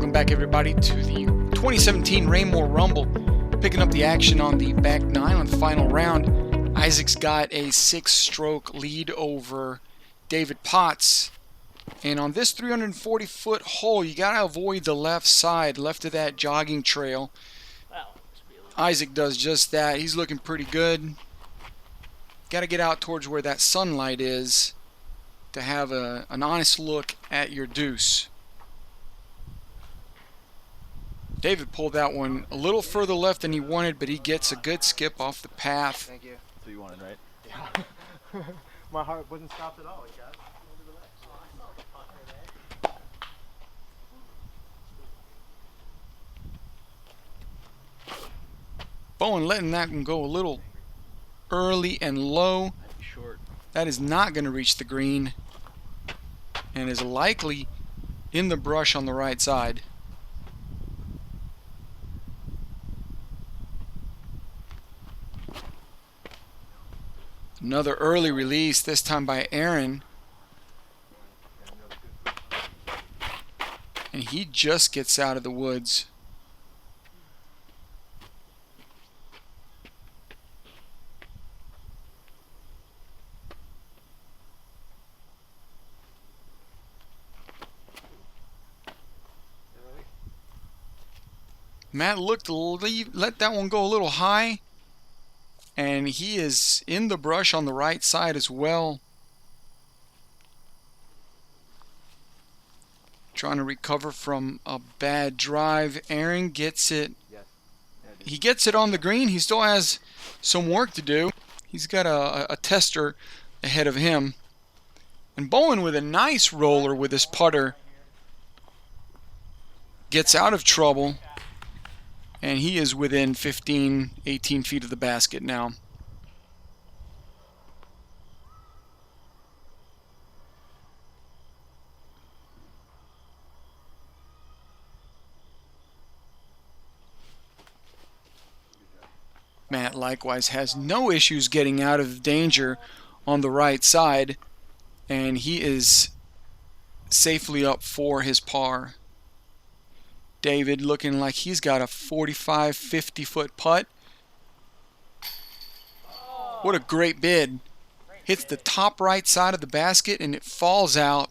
Welcome back, everybody, to the 2017 Raymore Rumble. Picking up the action on the back nine on the final round. Isaac's got a 6-stroke lead over David Potts. And on this 340-foot hole, you got to avoid the left side, left of that jogging trail. Isaac does just that. He's looking pretty good. Got to get out towards where that sunlight is to have an honest look at your deuce. David pulled that one a little further left than he wanted, but he gets a good skip off the path. Thank you. That's what you wanted, right? Yeah. My heart wasn't stopped at all, guys. Bowen letting that one go a little early and low. That is not going to reach the green and is likely in the brush on the right side. Another early release, this time by Aaron. And he just gets out of the woods. Matt looked to let that one go a little high. And he is in the brush on the right side as well. Trying to recover from a bad drive. Aaron gets it. He gets it on the green. He still has some work to do. He's got a tester ahead of him. And Bowen with a nice roller with his putter gets out of trouble. And he is within 15, 18 feet of the basket now. Matt likewise has no issues getting out of danger on the right side. And he is safely up for his par. David looking like he's got a 45, 50-foot putt. What a great bid. Hits the top right side of the basket and it falls out.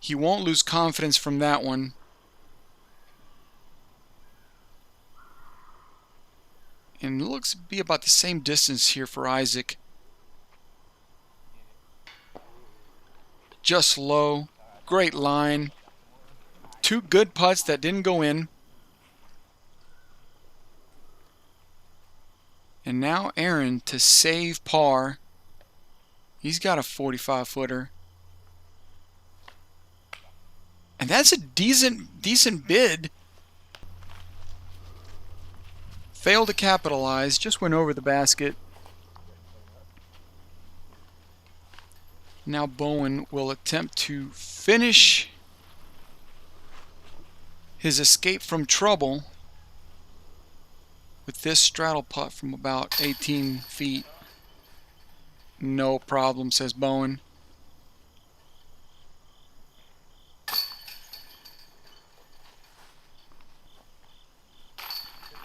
He won't lose confidence from that one. And it looks to be about the same distance here for Isaac. Just low. Great line. Two good putts that didn't go in. And now Aaron to save par. He's got a 45-footer. And that's a decent bid. Failed to capitalize. Just went over the basket. Now Bowen will attempt to finish his escape from trouble with this straddle putt from about 18 feet. No problem, says Bowen.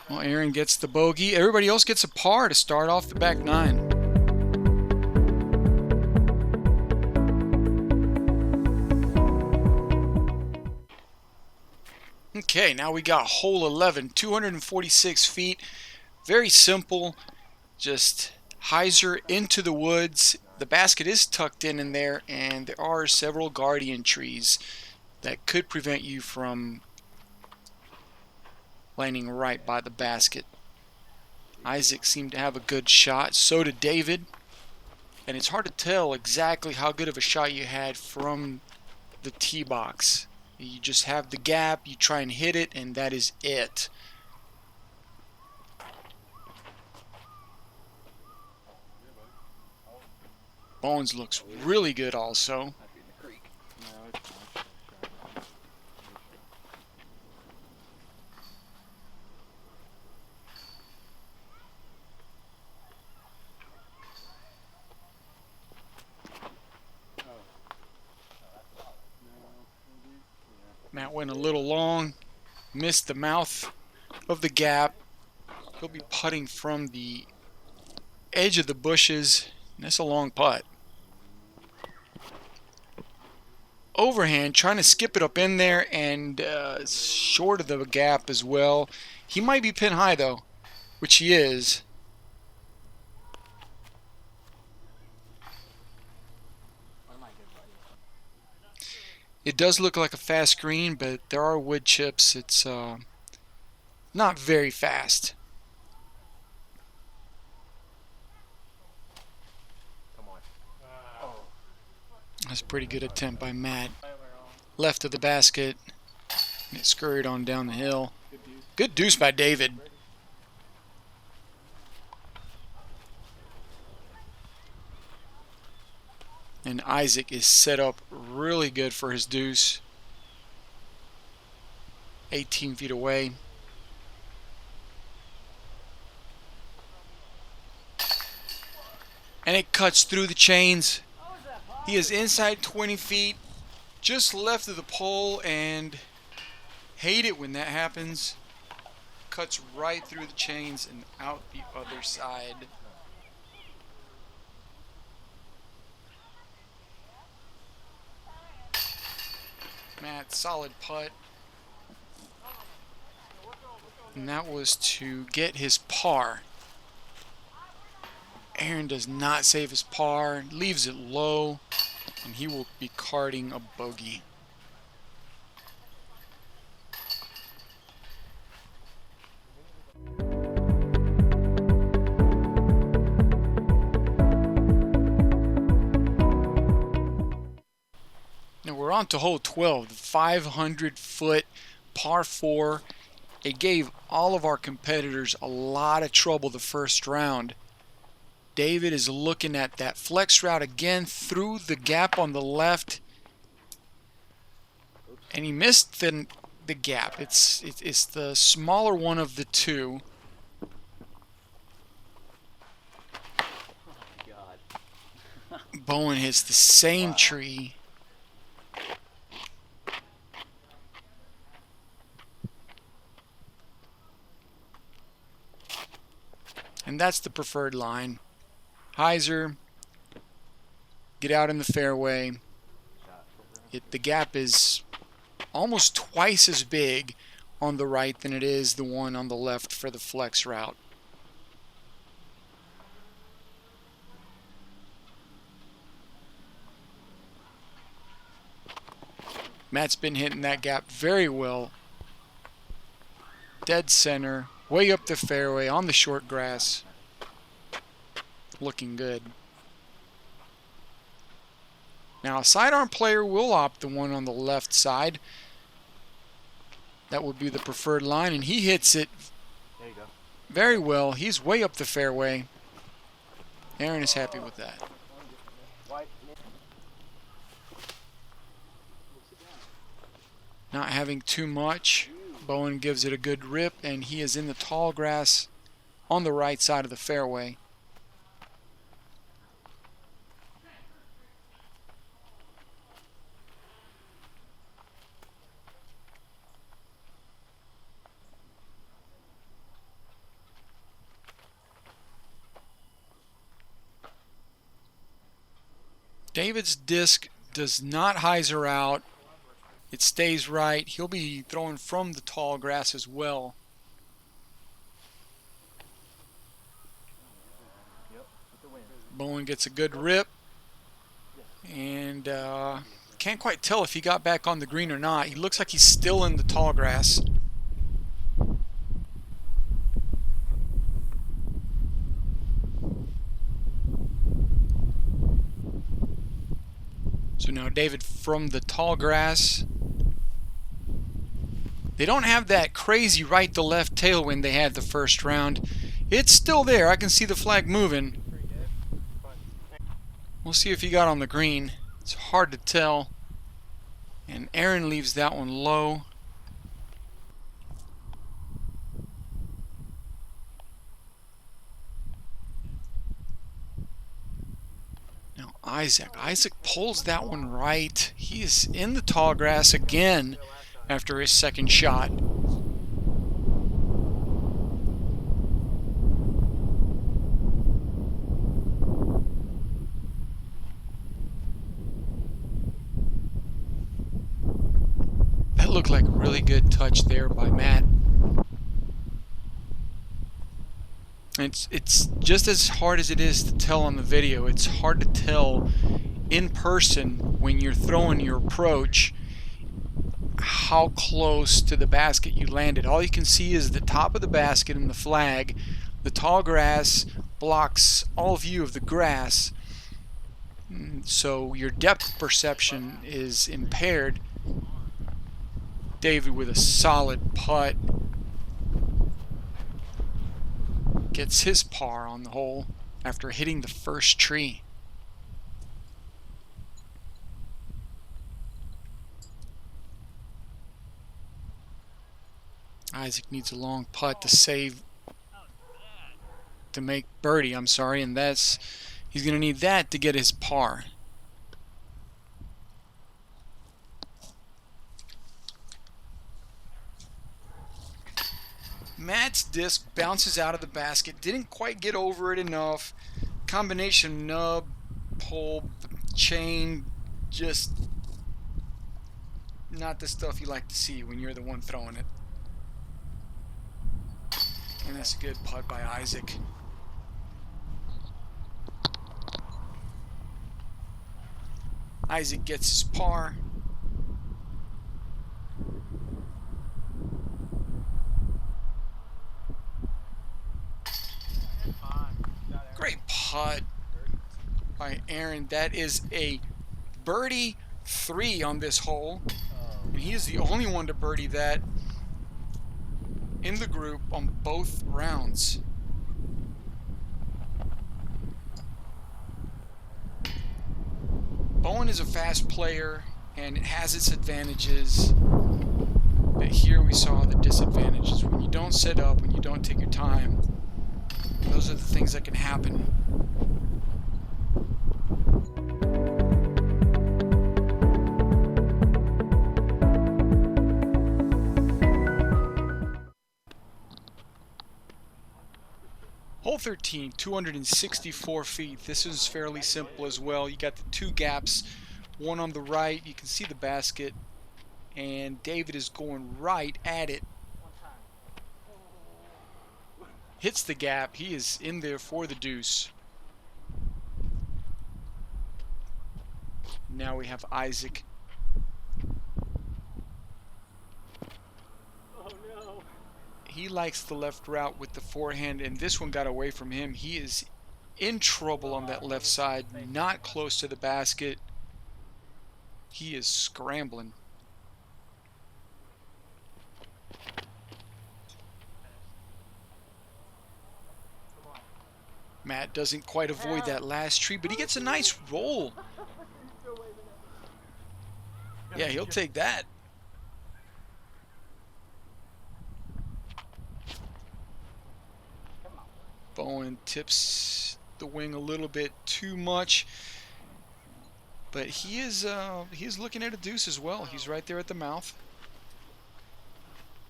Well, Aaron gets the bogey. Everybody else gets a par to start off the back nine. Okay, now we got hole 11, 246 feet. Very simple. Just hyzer into the woods. The basket is tucked in there, and there are several guardian trees that could prevent you from landing right by the basket. Isaac seemed to have a good shot. So did David. And it's hard to tell exactly how good of a shot you had from the tee box. You just have the gap, you try and hit it, and that is it. Bones looks really good also. Matt That went a little long. Missed the mouth of the gap. He'll be putting from the edge of the bushes. And that's a long putt. Overhand, trying to skip it up in there and short of the gap as well. He might be pin high though, which he is. It does look like a fast green, but there are wood chips. It's not very fast. That's a pretty good attempt by Matt. Left of the basket. And it scurried on down the hill. Good deuce by David. And Isaac is set up really good for his deuce. 18 feet away. And it cuts through the chains. He is inside 20 feet, just left of the pole, and hate it when that happens. Cuts right through the chains and out the other side. Matt, solid putt. And that was to get his par. Aaron does not save his par, leaves it low, and he will be carding a bogey. Now we're on to hole 12, the 500-foot par 4. It gave all of our competitors a lot of trouble the first round. David is looking at that flex route again through the gap on the left, and he missed the gap. It's the smaller one of the two. Bowen hits the same tree. And that's the preferred line. Hyzer, get out in the fairway. The gap is almost twice as big on the right than it is the one on the left for the flex route. Matt's been hitting that gap very well. Dead center, way up the fairway on the short grass. Looking good. Now a sidearm player will opt the one on the left side. That would be the preferred line, and he hits it very well. He's way up the fairway. Aaron is happy with that. Not having too much. Bowen gives it a good rip, and he is in the tall grass on the right side of the fairway. David's disc does not hyzer out. It stays right. He'll be throwing from the tall grass as well. Bowen gets a good rip. And can't quite tell if he got back on the green or not. He looks like he's still in the tall grass. So now David from the tall grass. They don't have that crazy right to left tailwind they had the first round. It's still there. I can see the flag moving. We'll see if he got on the green. It's hard to tell. And Aaron leaves that one low. Isaac pulls that one right. He is in the tall grass again. after his second shot. That looked like a really good touch there by Matt. It's just as hard as it is to tell on the video. It's hard to tell in person when you're throwing your approach how close to the basket you landed. All you can see is the top of the basket and the flag. The tall grass blocks all view of the grass, so your depth perception is impaired. David with a solid putt gets his par on the hole after hitting the first tree. Isaac needs a long putt to save, to make birdie, I'm sorry, and he's going to need that to get his par. Matt's disc bounces out of the basket, didn't quite get over it enough. Combination nub, pole, chain, just not the stuff you like to see when you're the one throwing it. And that's a good putt by Isaac. Isaac gets his par. Great putt by Aaron. That is a birdie 3 on this hole. And he is the only one to birdie that in the group on both rounds. Bowen is a fast player and it has its advantages, but here we saw the disadvantages. When you don't set up, when you don't take your time, those are the things that can happen. Hole 13, 264 feet. This is fairly simple as well. You got the two gaps, one on the right. You can see the basket, and David is going right at it. Hits the gap. He is in there for the deuce. Now we have Isaac. He likes the left route with the forehand, and this one got away from him. He is in trouble on that left side, not close to the basket. He is scrambling. Matt doesn't quite avoid that last tree, but he gets a nice roll. Yeah, he'll take that. Bowen tips the wing a little bit too much, but he is looking at a deuce as well. He's right there at the mouth.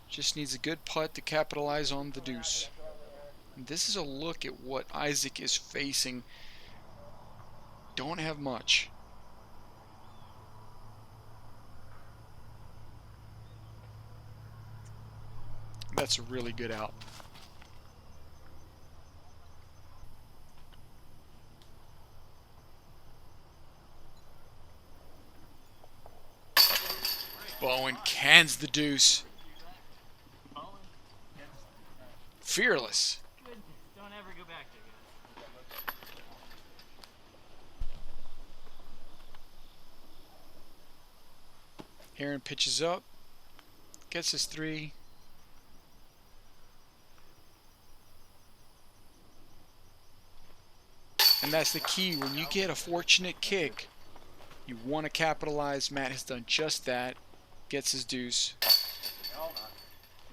Just needs a good putt to capitalize on the deuce. And this is a look at what Isaac is facing. Don't have much. That's a really good out. Bowen cans the deuce. Fearless. Don't ever go back there, guys. Aaron pitches up, gets his 3. And that's the key. When you get a fortunate kick, you want to capitalize. Matt has done just that. Gets his deuce. Keep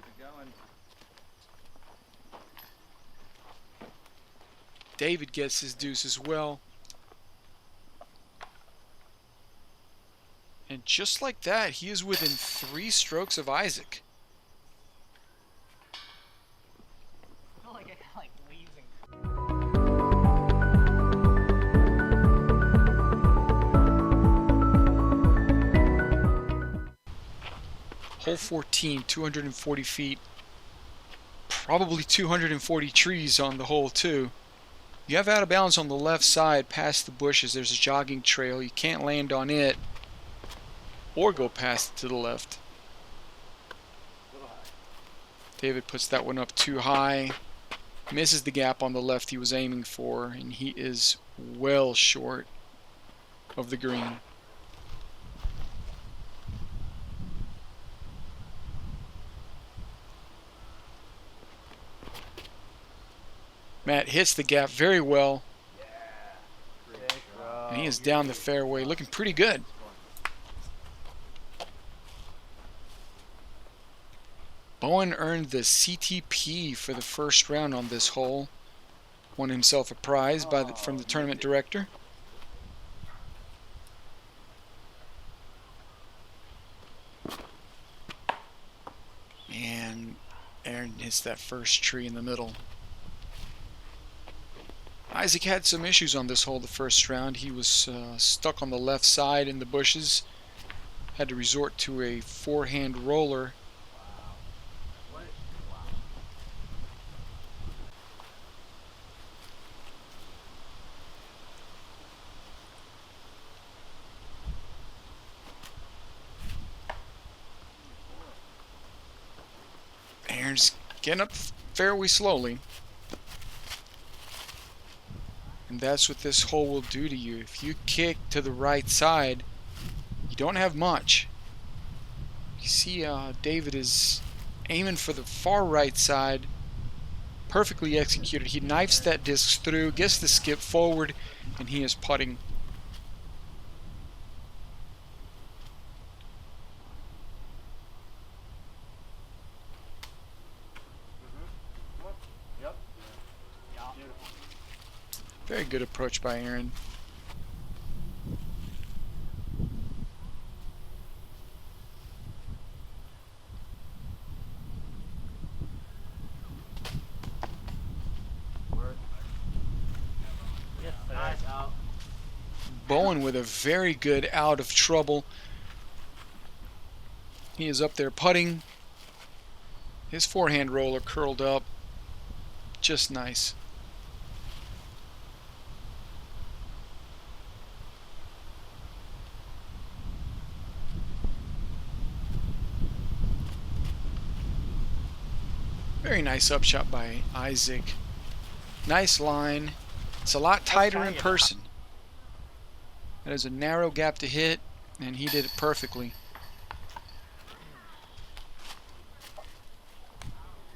it going. David gets his deuce as well. And just like that, he is within 3 strokes of Isaac. I feel like it like wheezing. Hole 14, 240 feet. Probably 240 trees on the hole too. You have out of bounds on the left side past the bushes. There's a jogging trail. You can't land on it or go past it to the left. David puts that one up too high. Misses the gap on the left he was aiming for, and he is well short of the green. Matt hits the gap very well. And he is down the fairway, looking pretty good. Bowen earned the CTP for the first round on this hole. Won himself a prize from the tournament director. And Aaron hits that first tree in the middle. Isaac had some issues on this hole the first round. He was stuck on the left side in the bushes. Had to resort to a forehand roller. Aaron's getting up fairly slowly. And that's what this hole will do to you. If you kick to the right side, you don't have much. You see David is aiming for the far right side. Perfectly executed. He knifes that disc through, gets the skip forward, and he is putting. Very good approach by Aaron. Bowen with a very good out of trouble. He is up there putting. His forehand roller curled up. Just nice. Very nice upshot by Isaac. Nice line. It's a lot tighter in person. That is a narrow gap to hit, and he did it perfectly.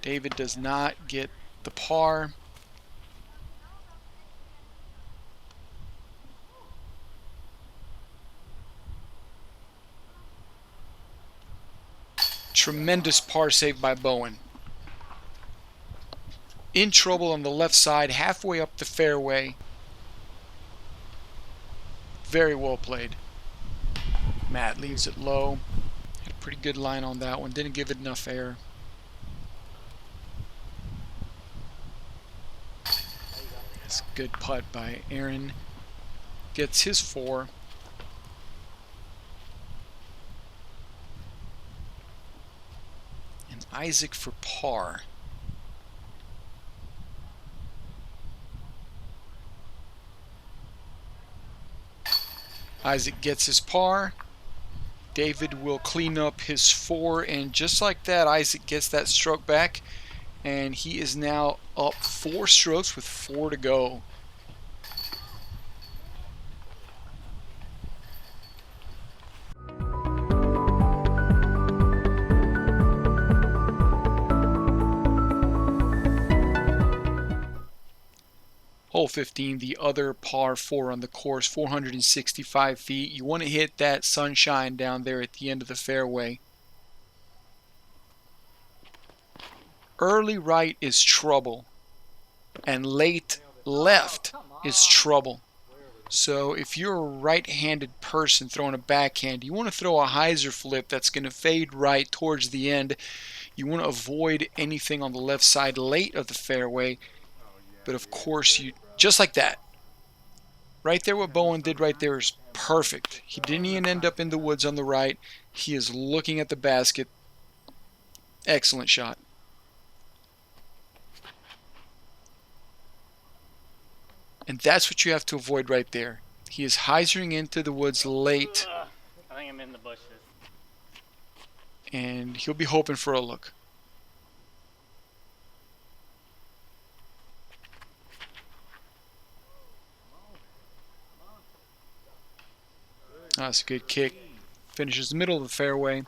David does not get the par. Tremendous par save by Bowen. In trouble on the left side, halfway up the fairway. Very well played. Matt leaves it low. Had a pretty good line on that one. Didn't give it enough air. That's a good putt by Aaron. Gets his 4. And Isaac for par. Isaac gets his par. David will clean up his 4, and just like that, Isaac gets that stroke back, and he is now up 4 strokes with 4 to go. Hole 15, the other par 4 on the course, 465 feet. You want to hit that sunshine down there at the end of the fairway. Early right is trouble, and late left is trouble. So if you're a right-handed person throwing a backhand, you want to throw a hyzer flip that's going to fade right towards the end. You want to avoid anything on the left side late of the fairway. But of course, you just like that. Right there, what Bowen did right there is perfect. He didn't even end up in the woods on the right. He is looking at the basket. Excellent shot. And that's what you have to avoid right there. He is hyzering into the woods late. I think I'm in the bushes. And he'll be hoping for a look. That's a good kick. Finishes the middle of the fairway.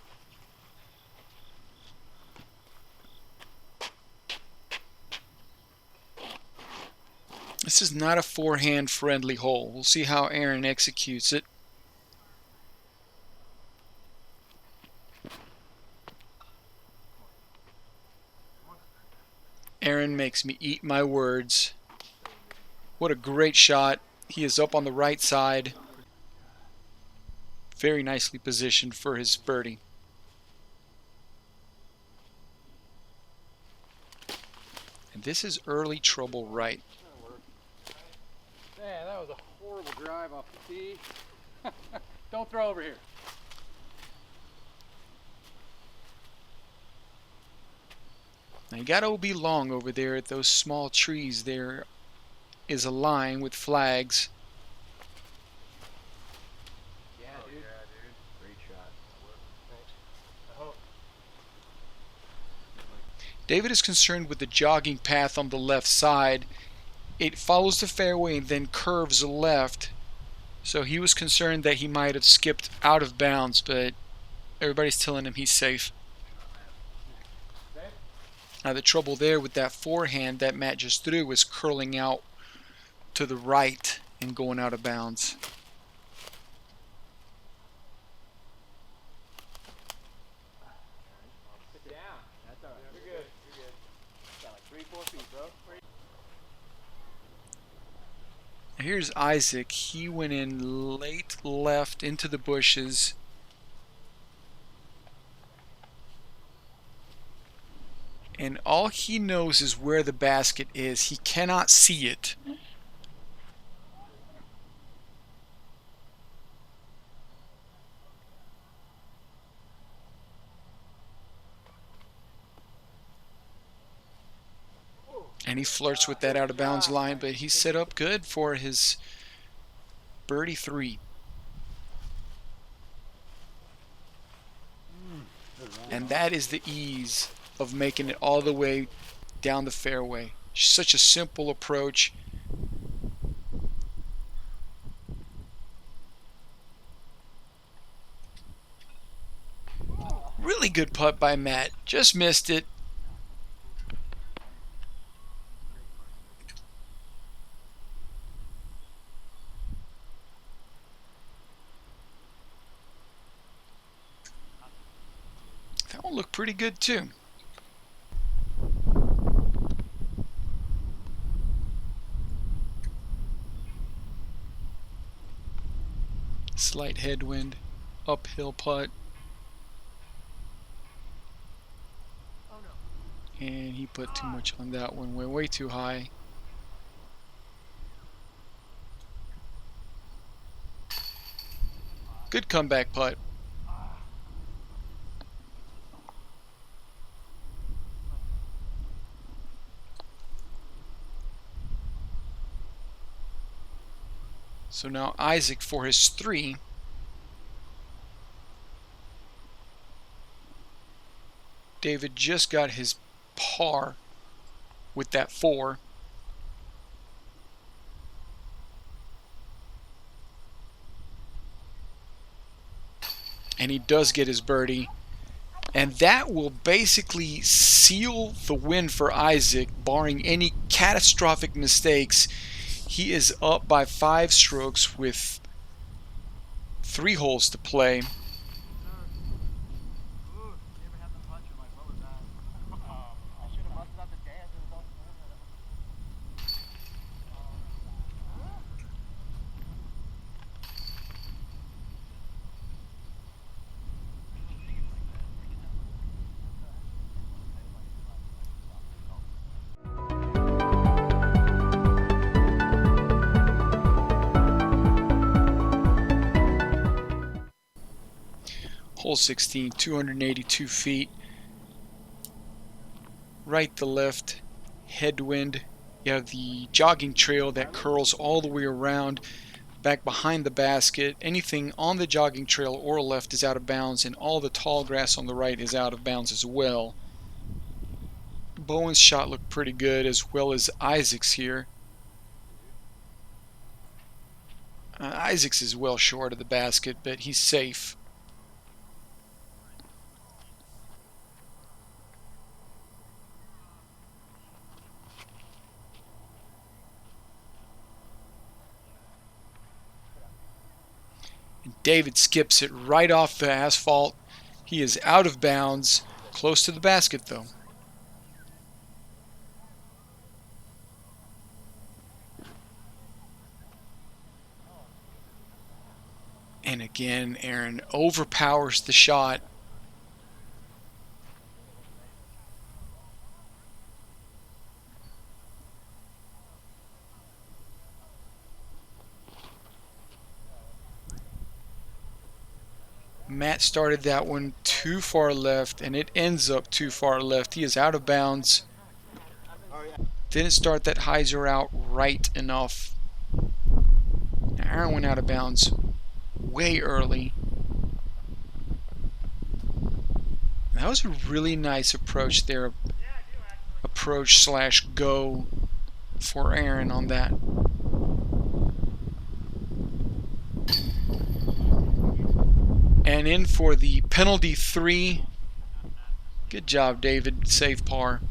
This is not a forehand friendly hole. We'll see how Aaron executes it. Aaron makes me eat my words. What a great shot. He is up on the right side. Very nicely positioned for his birdie. And this is early trouble right. Man, that was a horrible drive off the tee. Don't throw over here. Now you got OB long over there at those small trees. There is a line with flags. Yeah, dude. Great shot. Thanks. David is concerned with the jogging path on the left side. It follows the fairway and then curves left. So he was concerned that he might have skipped out of bounds, but everybody's telling him he's safe. Now the trouble there with that forehand that Matt just threw was curling out to the right and going out of bounds. Sit down. That's all right. You're good. You're good. Got like 3-4 feet, bro. Here's Isaac. He went in late left into the bushes. And all he knows is where the basket is. He cannot see it. And he flirts with that out of bounds line, but he's set up good for his birdie 3. And that is the ease of making it all the way down the fairway. Such a simple approach. Really good putt by Matt. Just missed it. That one looked pretty good too. Slight headwind, uphill putt. And he put too much on that one, went way too high. Good comeback putt. So now Isaac for his 3. David just got his par with that 4. And he does get his birdie. And that will basically seal the win for Isaac, barring any catastrophic mistakes. He is up by 5 strokes with 3 holes to play. Hole 16, 282 feet. Right to left, headwind. You have the jogging trail that curls all the way around back behind the basket. Anything on the jogging trail or left is out of bounds, and all the tall grass on the right is out of bounds as well. Bowen's shot looked pretty good, as well as Isaac's here. Isaac's is well short of the basket, but he's safe. And David skips it right off the asphalt. He is out of bounds, close to the basket though. And again, Aaron overpowers the shot. Matt started that one too far left, and it ends up too far left. He is out of bounds. Didn't start that hyzer out right enough. Aaron went out of bounds way early. That was a really nice approach there. Approach / go for Aaron on that. And in for the penalty 3. Good job, David. Save par.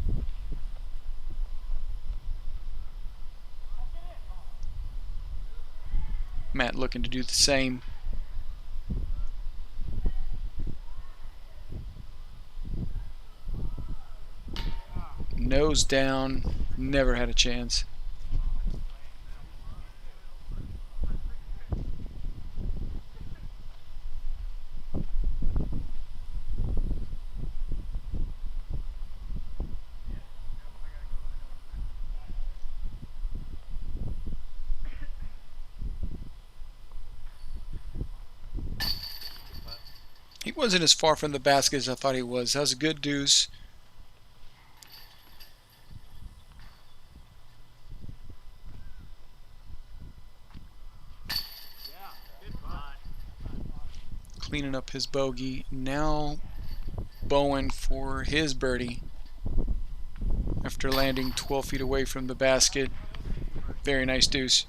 Matt looking to do the same. Nose down. Never had a chance. He wasn't as far from the basket as I thought he was. That was a good deuce. Cleaning up his bogey. Now Bowen for his birdie. After landing 12 feet away from the basket. Very nice deuce.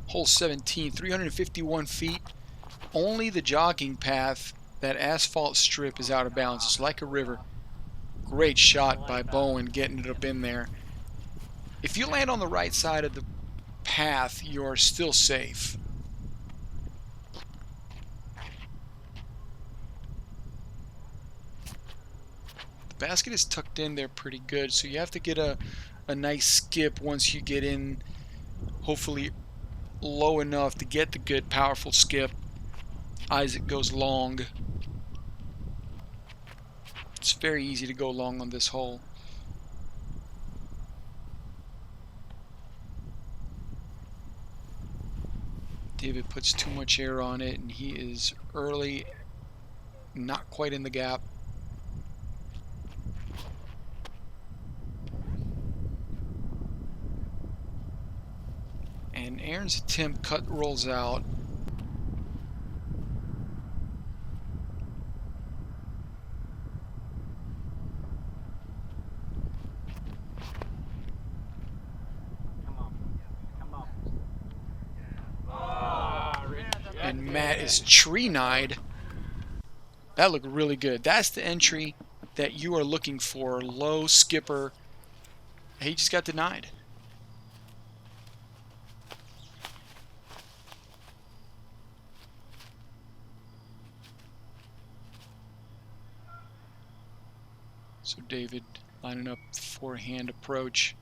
Hole 17, 351 feet. Only the jogging path, that asphalt strip, is out of bounds. It's like a river. Great shot by Bowen getting it up in there. If you land on the right side of the path, you're still safe. The basket is tucked in there pretty good, so you have to get a nice skip once you get in, hopefully low enough to get the good powerful skip. Isaac goes long. It's very easy to go long on this hole. David puts too much air on it, and he is early, not quite in the gap. And Aaron's attempt rolls out. And Matt is tree-nied. That looked really good. That's the entry that you are looking for. Low skipper. He just got denied. So David lining up forehand approach.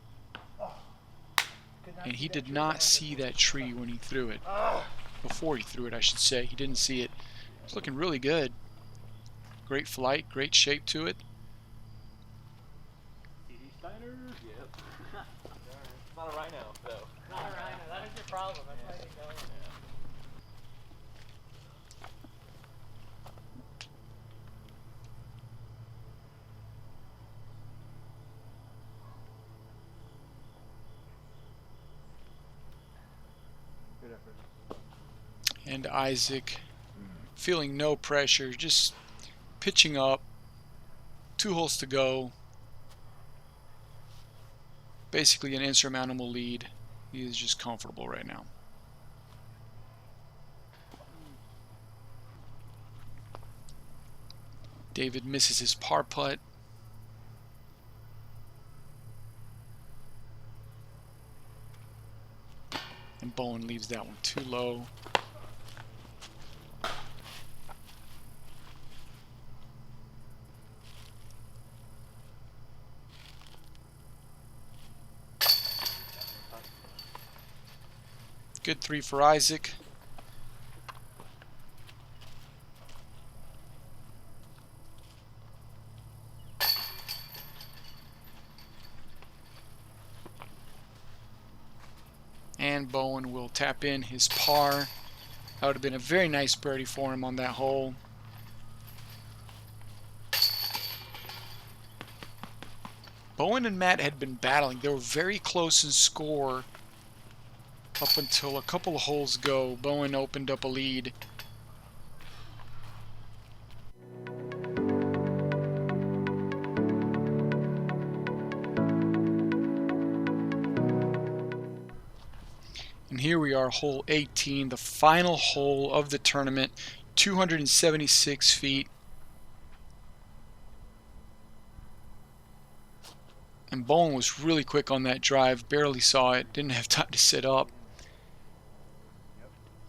and he did not see that tree when he threw it. Before he threw it, I should say. He didn't see it. It's looking really good. Great flight, great shape to it. Not a rhino, though. Not a rhino. That is your problem. That's why I didn't go. Good effort. And Isaac, feeling no pressure, just pitching up. 2 holes to go. Basically an insurmountable lead. He is just comfortable right now. David misses his par putt. And Bowen leaves that one too low. Good 3 for Isaac. And Bowen will tap in his par. That would have been a very nice birdie for him on that hole. Bowen and Matt had been battling. They were very close in score up until a couple of holes ago. Bowen opened up a lead. And here we are, hole 18, the final hole of the tournament, 276 feet. And Bowen was really quick on that drive, barely saw it, didn't have time to sit up.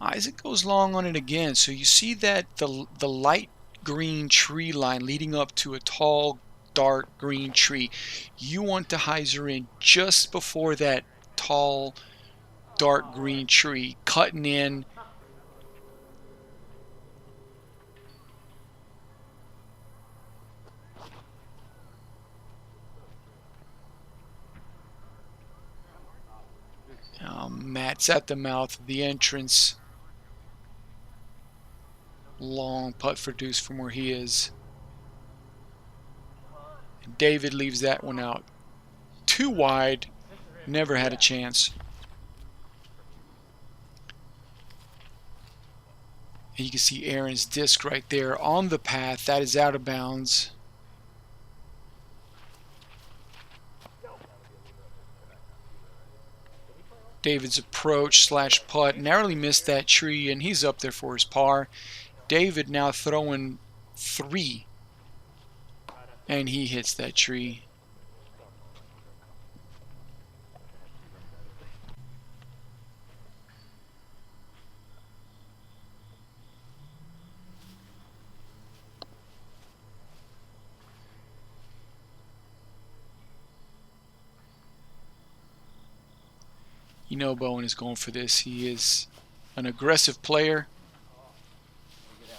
Isaac goes long on it again, so you see that the light green tree line leading up to a tall, dark green tree. You want to hyzer in just before that tall, dark green tree, cutting in. Matt's at the mouth of the entrance. Long putt for deuce from where he is. And David leaves that one out. Too wide. Never had a chance. And you can see Aaron's disc right there on the path. That is out of bounds. David's approach / putt narrowly missed that tree, and he's up there for his par. David now throwing 3, and he hits that tree. You know Bowen is going for this. He is an aggressive player.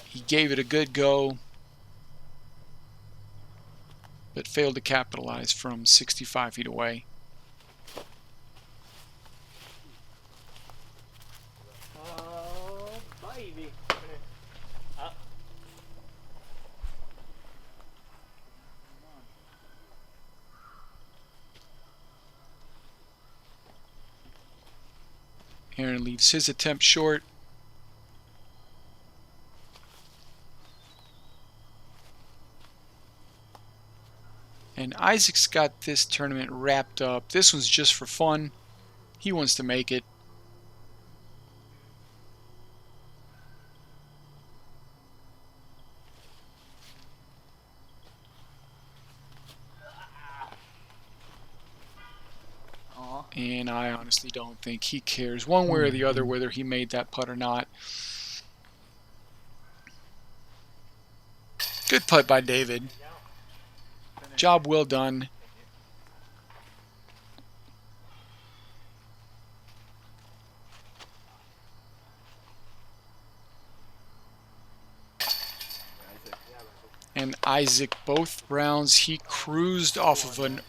He gave it a good go, but failed to capitalize from 65 feet away. Oh, baby. Up. Aaron leaves his attempt short. And Isaac's got this tournament wrapped up. This one's just for fun. He wants to make it. And I honestly don't think he cares one way or the other whether he made that putt or not. Good putt by David. Job well done. and Isaac both rounds. He cruised off of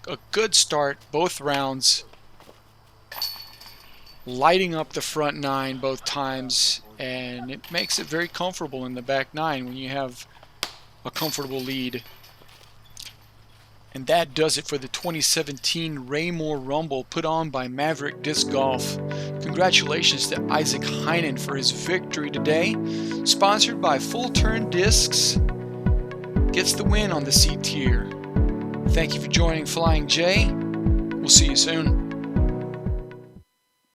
a good start both rounds, lighting up the front nine both times, and it makes it very comfortable in the back nine when you have a comfortable lead. And that does it for the 2017 Raymore Rumble put on by Maverick Disc Golf. Congratulations to Isaac Heinen for his victory today. Sponsored by Full Turn Discs. Gets the win on the C tier. Thank you for joining Flying J. We'll see you soon.